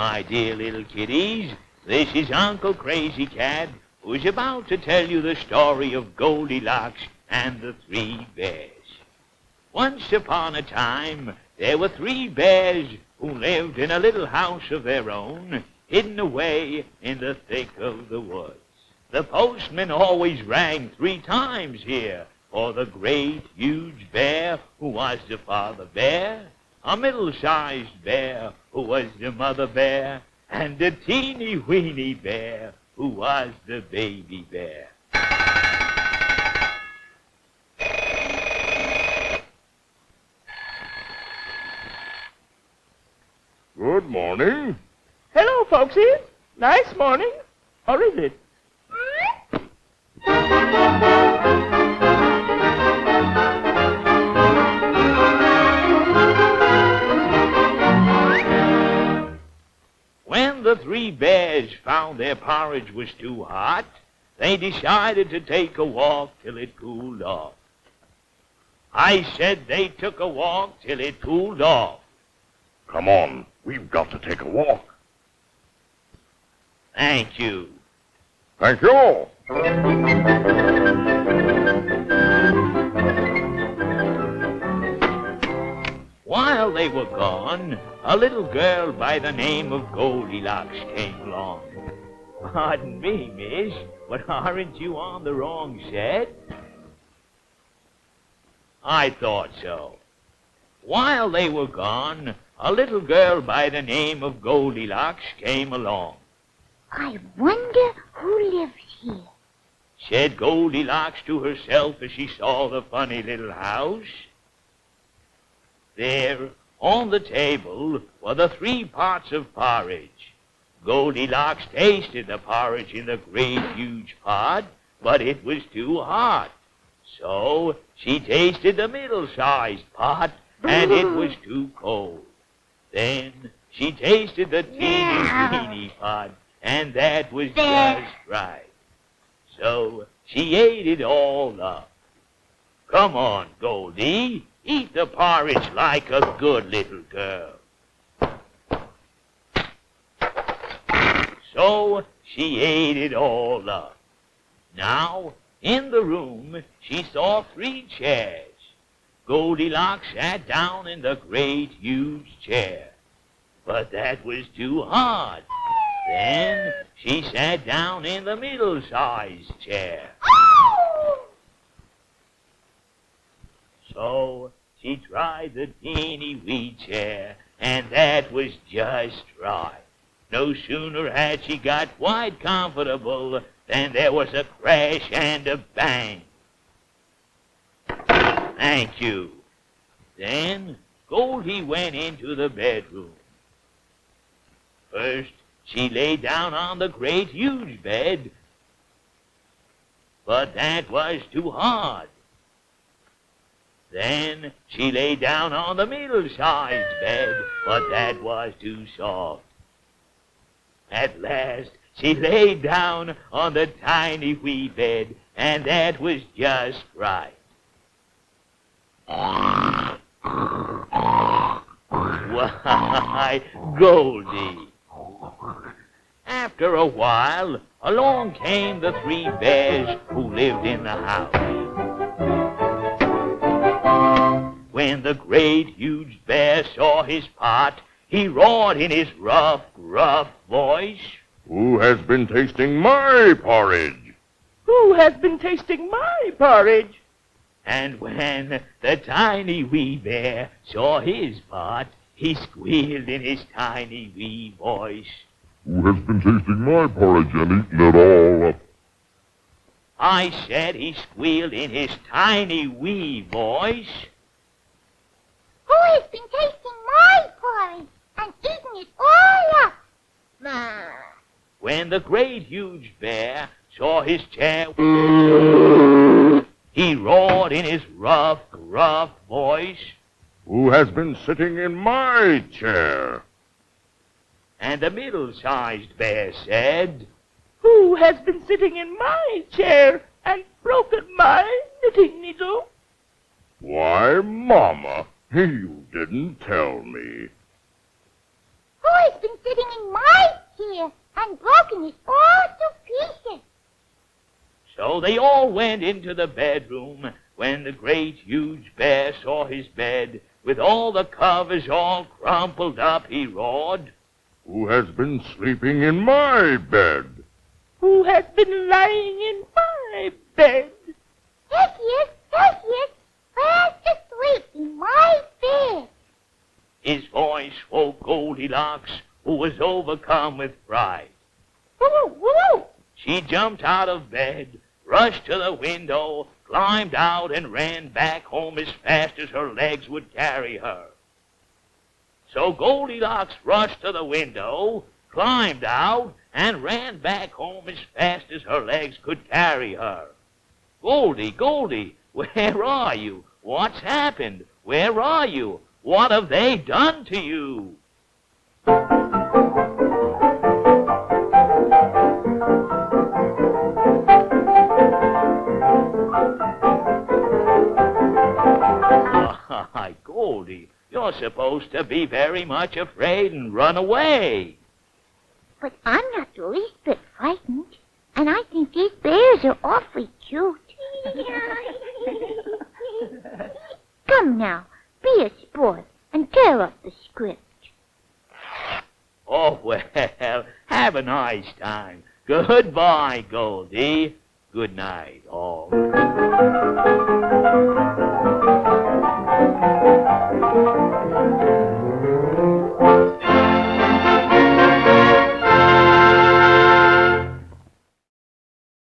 my dear little kiddies. This is Uncle Krazy Cat, who's about to tell you the story of Goldilocks and the 3 bears. Once upon a time, there were 3 bears who lived in a little house of their own, hidden away in the thick of the woods. The postman always rang 3 times here for the great, huge bear who was the father bear, a middle-sized bear who was the mother bear, and a teeny-weeny bear who was the baby bear. Good morning. Hello, folksy. Nice morning. Or is it? When the 3 bears found their porridge was too hot, they decided to take a walk till it cooled off. I said they took a walk till it cooled off. Come on, we've got to take a walk. Thank you. Thank you. While they were gone, a little girl by the name of Goldilocks came along. Pardon me, miss, but aren't you on the wrong set? I thought so. While they were gone, a little girl by the name of Goldilocks came along. I wonder who lives here. Said Goldilocks to herself as she saw the funny little house. There, on the table, were the 3 pots of porridge. Goldilocks tasted the porridge in the great, huge pot, but it was too hot. So she tasted the middle-sized pot, and it was too cold. Then she tasted the teeny-weeny pot, and that was just right. So she ate it all up. Come on, Goldie, eat the porridge like a good little girl. So she ate it all up. Now, in the room, she saw 3 chairs. Goldilocks sat down in the great, huge chair. But that was too hard. Then she sat down in the middle-sized chair. So she tried the teeny-wee chair, and that was just right. No sooner had she got quite comfortable than there was a crash and a bang. Thank you. Then Goldie went into the bedroom. First, she lay down on the great, huge bed, but that was too hard. Then she lay down on the middle-sized bed, but that was too soft. At last, she lay down on the tiny wee bed, and that was just right. Why, Goldie. After a while, along came the 3 bears who lived in the house. When the great, huge bear saw his pot, he roared in his rough, gruff voice, Who has been tasting my porridge? Who has been tasting my porridge? And when the tiny wee bear saw his pot, he squealed in his tiny wee voice, Who has been tasting my porridge and eaten it all up? I said he squealed in his tiny wee voice, Who has been tasting my porridge and eaten it all up? When the great huge bear saw his chair, he roared in his rough, gruff voice, Who has been sitting in my chair? and the middle-sized bear said, Who has been sitting in my chair and broken my knitting needle? Why, Mama, you didn't tell me. Who Who has been sitting in my chair and broken it all to pieces? So they all went into the bedroom. When the great huge bear saw his bed, with all the covers all crumpled up, he roared, Who has been sleeping in my bed? Who has been lying in my bed? Yes, yes, yes, yes. Fast asleep in my bed. His voice woke Goldilocks, who was overcome with pride. Woo, woo. She jumped out of bed, rushed to the window, climbed out, and ran back home as fast as her legs would carry her. So Goldilocks rushed to the window, climbed out, and ran back home as fast as her legs could carry her. Goldie, Goldie, where are you? What's happened? Where are you? What have they done to you? Why, Goldie, you're supposed to be very much afraid and run away. But I'm not the least bit frightened, and I think these bears are awfully cute. Come now, be a sport and tear up the script. Oh, well, have a nice time. Goodbye, Goldie. Good night, all.